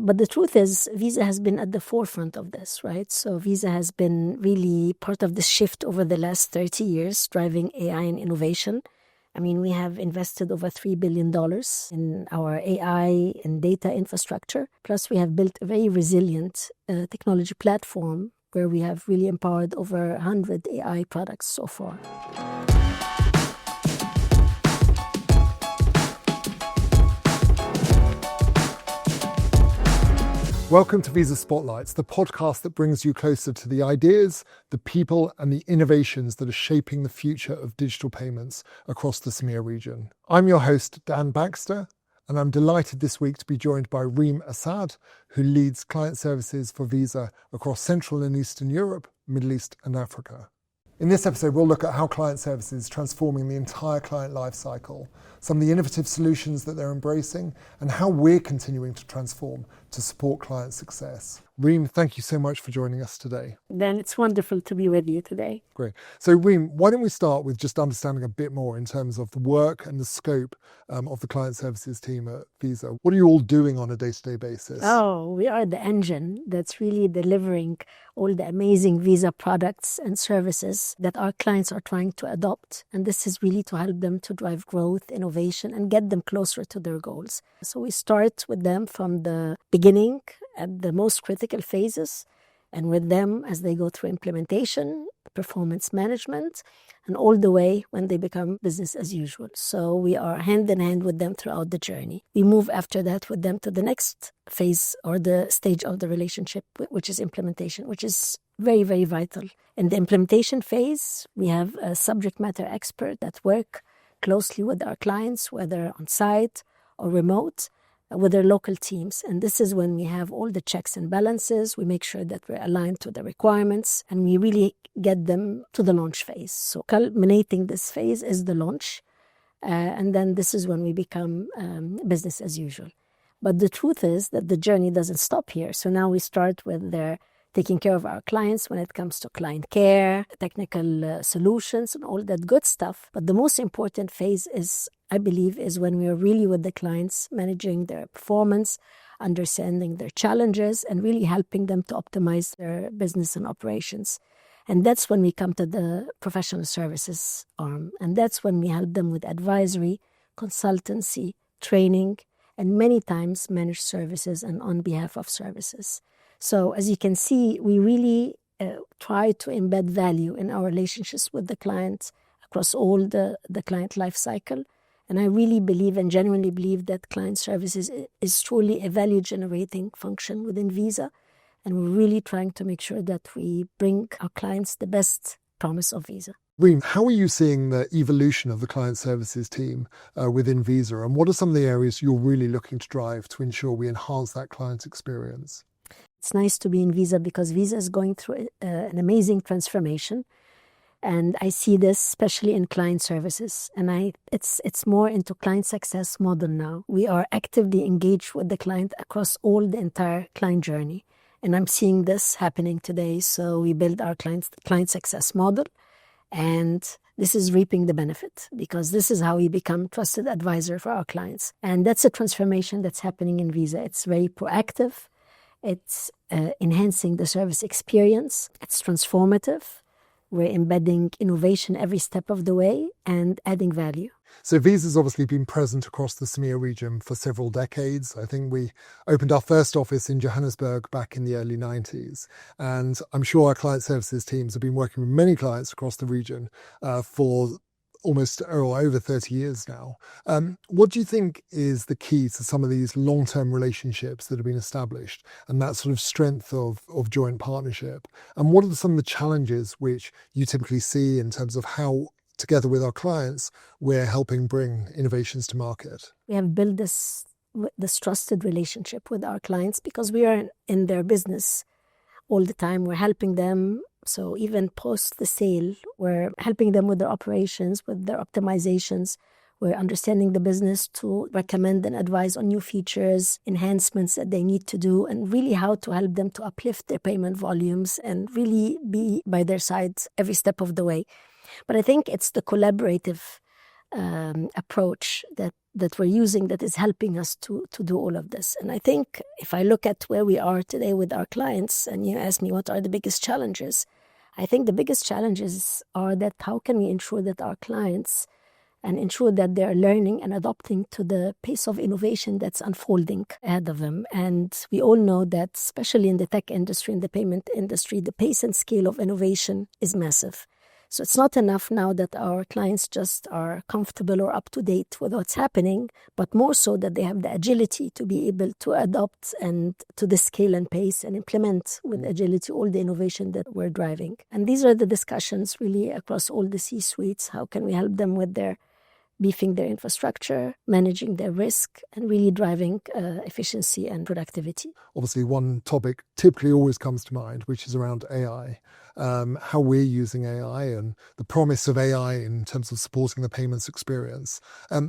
But the truth is, Visa has been at the forefront of this, right? So Visa has been really part of this shift over the last 30 years, driving AI and innovation. I mean, we have invested over $3 billion in our AI and data infrastructure. Plus, we have built a very resilient technology platform where we have really empowered over 100 AI products so far. Welcome to Visa Spotlights, the podcast that brings you closer to the ideas, the people, and the innovations that are shaping the future of digital payments across the CEMEA region. I'm your host, Dan Baxter, and I'm delighted this week to be joined by Reem Asaad, who leads client services for Visa across Central and Eastern Europe, Middle East, and Africa. In this episode, we'll look at how client services is transforming the entire client lifecycle, some of the innovative solutions that they're embracing, and how we're continuing to transform to support client success. Reem, thank you so much for joining us today. Dan, it's wonderful to be with you today. Great. So Reem, why don't we start with just understanding a bit more in terms of the work and the scope of the client services team at Visa. What are you all doing on a day-to-day basis? Oh, we are the engine that's really delivering all the amazing Visa products and services that our clients are trying to adopt. And this is really to help them to drive growth, innovation, and get them closer to their goals. So we start with them from the beginning at the most critical phases, and with them as they go through implementation, performance management, and all the way when they become business as usual. So we are hand in hand with them throughout the journey. We move after that with them to the next phase or the stage of the relationship, which is implementation, which is very, very vital. In the implementation phase, we have a subject matter expert that work closely with our clients, whether on site or remote, with their local teams. And this is when we have all the checks and balances. We make sure that we're aligned to the requirements, and we really get them to the launch phase. So culminating this phase is the launch. And then this is when we become business as usual. But the truth is that the journey doesn't stop here. So now we start with their taking care of our clients when it comes to client care, technical solutions, and all that good stuff. But the most important phase is, I believe, is when we are really with the clients, managing their performance, understanding their challenges, and really helping them to optimize their business and operations. And that's when we come to the professional services arm. And that's when we help them with advisory, consultancy, training, and many times managed services and on behalf of services. So as you can see, we really try to embed value in our relationships with the clients across all the client life cycle. And I really believe and genuinely believe that client services is truly a value-generating function within Visa. And we're really trying to make sure that we bring our clients the best promise of Visa. Reem, how are you seeing the evolution of the client services team within Visa? And what are some of the areas you're really looking to drive to ensure we enhance that client experience? It's nice to be in Visa because Visa is going through an amazing transformation. And I see this especially in client services. And it's more into client success model now. We are actively engaged with the client across all the entire client journey. And I'm seeing this happening today. So we build our client success model. And this is reaping the benefit because this is how we become trusted advisor for our clients. And that's a transformation that's happening in Visa. It's very proactive. It's enhancing the service experience. It's transformative. We're embedding innovation every step of the way and adding value. So Visa's obviously been present across the CEMEA region for several decades. I think we opened our first office in Johannesburg back in the early 90s. And I'm sure our client services teams have been working with many clients across the region for almost over 30 years now. What do you think is the key to some of these long-term relationships that have been established and that sort of strength of joint partnership? And what are some of the challenges which you typically see in terms of how, together with our clients, we're helping bring innovations to market? We have built this trusted relationship with our clients because we are in their business all the time. We're helping them. So even post the sale, we're helping them with their operations, with their optimizations. We're understanding the business to recommend and advise on new features, enhancements that they need to do, and really how to help them to uplift their payment volumes and really be by their side every step of the way. But I think it's the collaborative approach that we're using that is helping us to do all of this. And I think if I look at where we are today with our clients, and you ask me what are the biggest challenges, I think the biggest challenges are that how can we ensure that our clients and ensure that they're learning and adopting to the pace of innovation that's unfolding ahead of them. And we all know that, especially in the tech industry, in the payment industry, the pace and scale of innovation is massive. So it's not enough now that our clients just are comfortable or up to date with what's happening, but more so that they have the agility to be able to adopt and to the scale and pace and implement with agility all the innovation that we're driving. And these are the discussions really across all the C-suites. How can we help them with their beefing their infrastructure, managing their risk, and really driving efficiency and productivity. Obviously, one topic typically always comes to mind, which is around AI, how we're using AI and the promise of AI in terms of supporting the payments experience.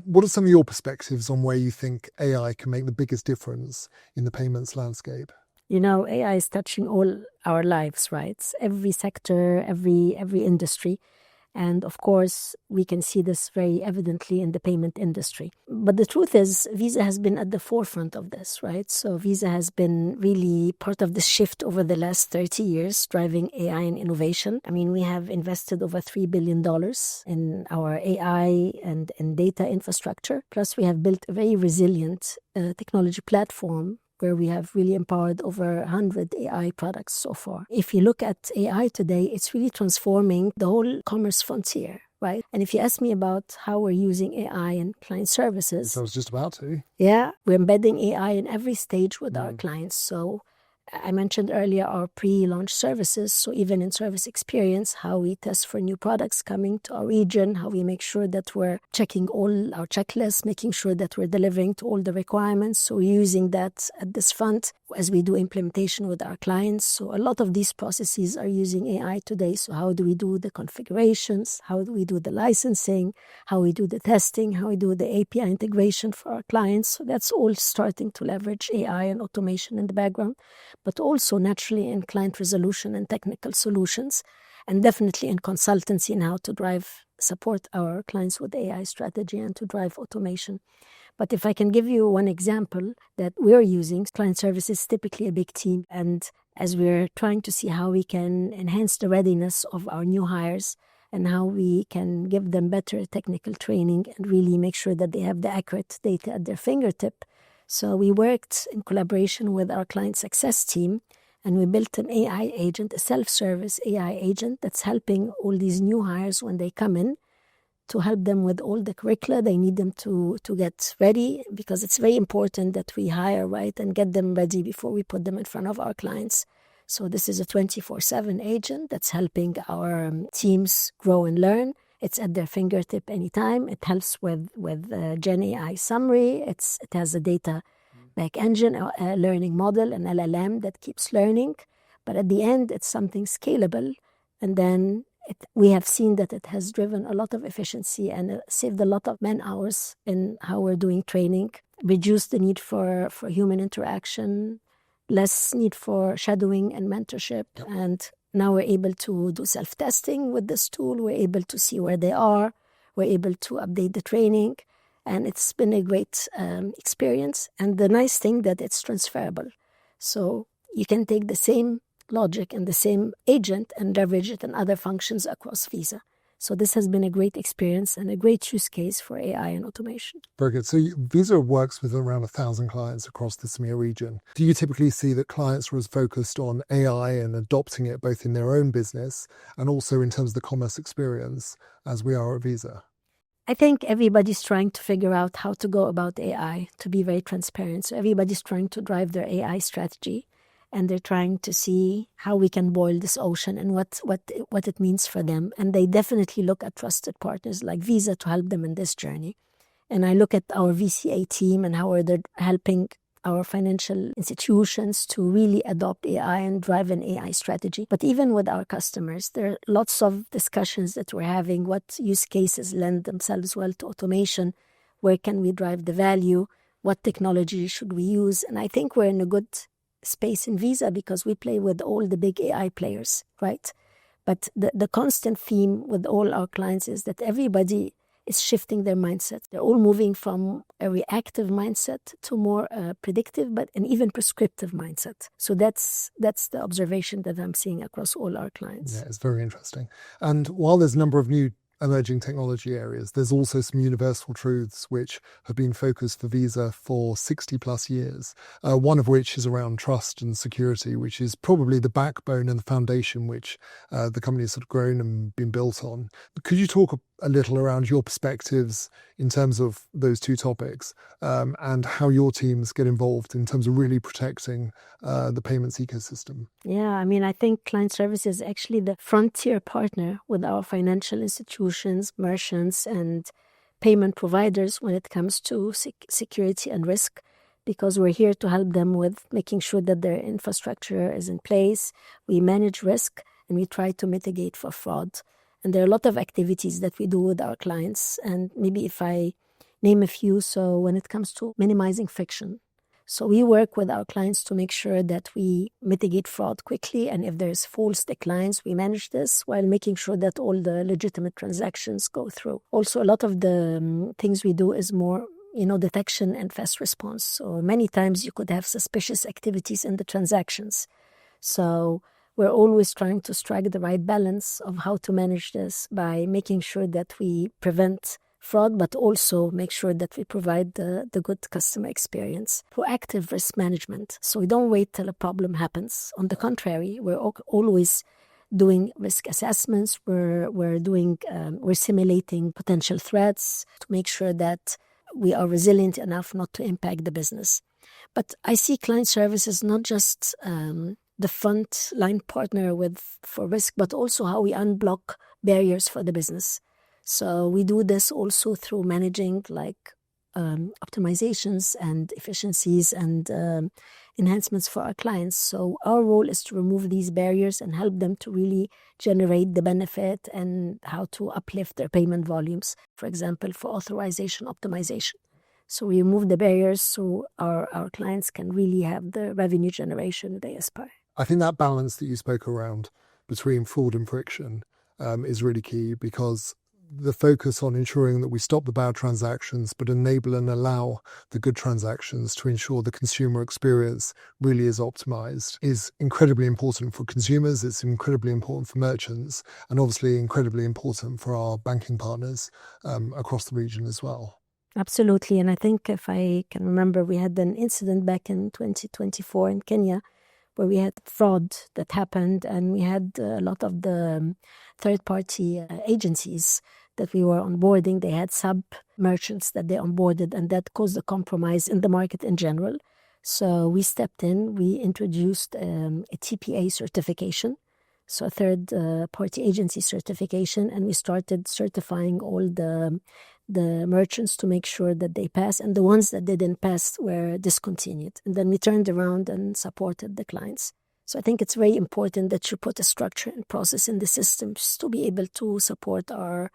What are some of your perspectives on where you think AI can make the biggest difference in the payments landscape? You know, AI is touching all our lives, right? Every sector, every industry. And of course, we can see this very evidently in the payment industry. But the truth is, Visa has been at the forefront of this, right? So Visa has been really part of the shift over the last 30 years, driving AI and innovation. I mean, we have invested over $3 billion in our AI and data infrastructure. Plus, we have built a very resilient technology platform where we have really empowered over 100 AI products so far. If you look at AI today, it's really transforming the whole commerce frontier, right? And if you ask me about how we're using AI in client services... I was just about to. Yeah, we're embedding AI in every stage with our clients. So I mentioned earlier our pre-launch services. So even in service experience, how we test for new products coming to our region, how we make sure that we're checking all our checklists, making sure that we're delivering to all the requirements. So we're using that at this front as we do implementation with our clients. So a lot of these processes are using AI today. So how do we do the configurations? How do we do the licensing? How we do the testing? How we do the API integration for our clients? So that's all starting to leverage AI and automation in the background, but also naturally in client resolution and technical solutions, and definitely in consultancy and how to support our clients with AI strategy and to drive automation. But if I can give you one example that we're using, client services is typically a big team, and as we're trying to see how we can enhance the readiness of our new hires and how we can give them better technical training and really make sure that they have the accurate data at their fingertip. So we worked in collaboration with our client success team, and we built an AI agent, a self-service AI agent that's helping all these new hires when they come in to help them with all the curricula they need them to get ready, because it's very important that we hire right and get them ready before we put them in front of our clients. So this is a 24/7 agent that's helping our teams grow and learn. It's at their fingertip anytime. It helps with Gen AI summary. It has a data back engine, a learning model, an LLM that keeps learning. But at the end, it's something scalable. And then we have seen that it has driven a lot of efficiency and saved a lot of man hours in how we're doing training, reduced the need for human interaction, less need for shadowing and mentorship. Yep. And now we're able to do self-testing with this tool. We're able to see where they are. We're able to update the training. And it's been a great experience. And the nice thing that it's transferable. So you can take the same logic and the same agent and leverage it in other functions across Visa. So this has been a great experience and a great use case for AI and automation. Very good. So Visa works with around 1,000 clients across the CEMEA region. Do you typically see that clients are as focused on AI and adopting it both in their own business and also in terms of the commerce experience as we are at Visa? I think everybody's trying to figure out how to go about AI, to be very transparent. So everybody's trying to drive their AI strategy, and they're trying to see how we can boil this ocean and what it means for them. And they definitely look at trusted partners like Visa to help them in this journey. And I look at our VCA team and how they're helping our financial institutions to really adopt AI and drive an AI strategy. But even with our customers, there are lots of discussions that we're having. What use cases lend themselves well to automation? Where can we drive the value? What technology should we use? And I think we're in a good space in Visa because we play with all the big AI players, right? But the constant theme with all our clients is that everybody is shifting their mindset. They're all moving from a reactive mindset to more predictive, but an even prescriptive mindset. So that's the observation that I'm seeing across all our clients. Yeah, it's very interesting. And while there's a number of new emerging technology areas, there's also some universal truths which have been focused for Visa for 60 plus years, one of which is around trust and security, which is probably the backbone and the foundation which the company has sort of grown and been built on. Could you talk a little around your perspectives in terms of those two topics and how your teams get involved in terms of really protecting the payments ecosystem? Yeah, I mean, I think client services is actually the frontier partner with our financial institutions, merchants, and payment providers when it comes to security and risk, because we're here to help them with making sure that their infrastructure is in place. We manage risk and we try to mitigate for fraud. And there are a lot of activities that we do with our clients. And maybe if I name a few, so when it comes to minimizing friction. So we work with our clients to make sure that we mitigate fraud quickly. And if there's false declines, we manage this while making sure that all the legitimate transactions go through. Also, a lot of the things we do is more detection and fast response. So many times you could have suspicious activities in the transactions. So we're always trying to strike the right balance of how to manage this by making sure that we prevent fraud, but also make sure that we provide the good customer experience. Proactive risk management. So we don't wait till a problem happens. On the contrary, we're always doing risk assessments. We're simulating potential threats to make sure that we are resilient enough not to impact the business. But I see client services not just the front line partner for risk, but also how we unblock barriers for the business. So we do this also through managing optimizations and efficiencies and enhancements for our clients. So our role is to remove these barriers and help them to really generate the benefit and how to uplift their payment volumes, for example, for authorization optimization. So we remove the barriers so our clients can really have the revenue generation they aspire. I think that balance that you spoke around between fraud and friction is really key, because the focus on ensuring that we stop the bad transactions but enable and allow the good transactions to ensure the consumer experience really is optimized is incredibly important for consumers. It's incredibly important for merchants, and obviously incredibly important for our banking partners across the region as well. Absolutely. And I think if I can remember, we had an incident back in 2024 in Kenya where we had fraud that happened, and we had a lot of the third-party agencies that we were onboarding. They had sub-merchants that they onboarded, and that caused a compromise in the market in general. So we stepped in, we introduced a TPA certification, so a third-party agency certification, and we started certifying all the merchants to make sure that they pass, and the ones that didn't pass were discontinued. And then we turned around and supported the clients. So I think it's very important that you put a structure and process in the systems to be able to support our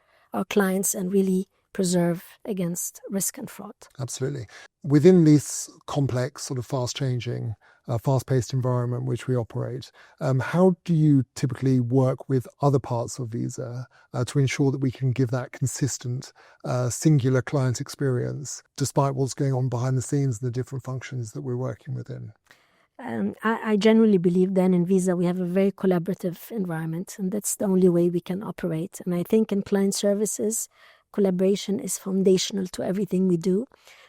clients and really preserve against risk and fraud. Absolutely. Within this complex, sort of fast-changing, fast-paced environment which we operate, how do you typically work with other parts of Visa to ensure that we can give that consistent, singular client experience despite what's going on behind the scenes and the different functions that we're working within? I generally believe that in Visa we have a very collaborative environment, and that's the only way we can operate. And I think in client services, collaboration is foundational to everything we do,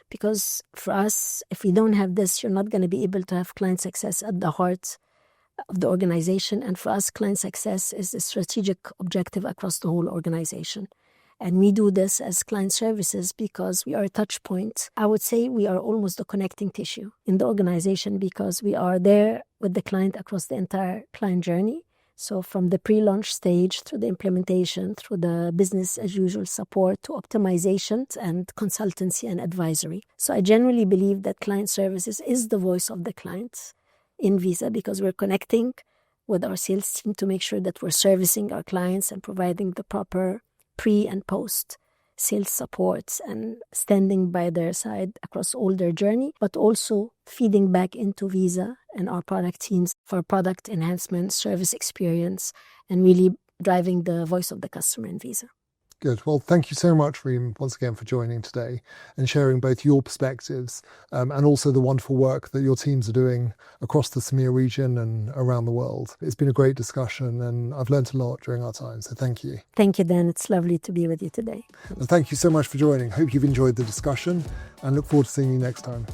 because for us, if we don't have this, you're not going to be able to have client success at the heart of the organization. And for us, client success is a strategic objective across the whole organization. And we do this as client services because we are a touch point. I would say we are almost the connecting tissue in the organization, because we are there with the client across the entire client journey. So from the pre-launch stage through the implementation, through the business as usual support to optimization and consultancy and advisory. So I generally believe that client services is the voice of the client in Visa, because we're connecting with our sales team to make sure that we're servicing our clients and providing the proper pre and post sales supports and standing by their side across all their journey, but also feeding back into Visa and our product teams for product enhancement, service experience, and really driving the voice of the customer in Visa. Good. Well, thank you so much, Reem, once again for joining today and sharing both your perspectives and also the wonderful work that your teams are doing across the CEMEA region and around the world. It's been a great discussion and I've learned a lot during our time, so thank you. Thank you, Dan. It's lovely to be with you today. And thank you so much for joining. Hope you've enjoyed the discussion and look forward to seeing you next time.